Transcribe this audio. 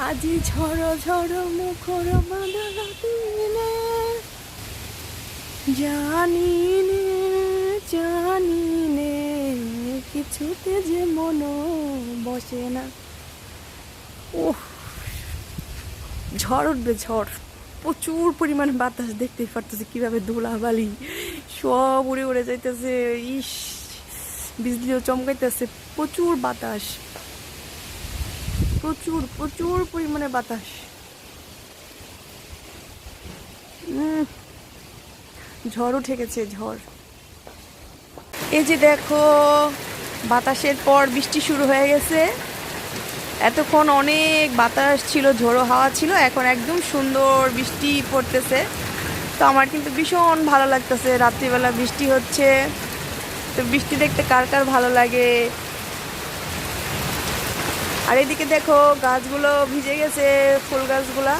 আজি ঝড় ঝড় মুখর বাদল দিনে জানি নে জানি নে কিছুতে যে মন বসে না। ওহ, ঝড় উঠবে ঝড়, প্রচুর পরিমাণে বাতাস, দেখতেই পারতেছে কিভাবে ধুলাবালি সব উড়ে উড়ে যাইতেছে। ইস, বিজলিও চমকাইতেছে, প্রচুর বাতাস, প্রচুর প্রচুর পরিমাণে বাতাস। ঝড় উঠে গেছে, ঝড়। এই যে দেখো, বাতাসের পর বৃষ্টি শুরু হয়ে গেছে। এতক্ষণ অনেক বাতাস ছিল, ঝোড়ো হাওয়া ছিল, এখন একদম সুন্দর বৃষ্টি পড়তেছে। তো আমার কিন্তু ভীষণ ভালো লাগতেছে, রাত্রিবেলা বৃষ্টি হচ্ছে। তো বৃষ্টি দেখতে কার কার ভালো লাগে। আর এদিকে দেখো গাছগুলো ভিজে গেছে, ফুল গাছগুলা।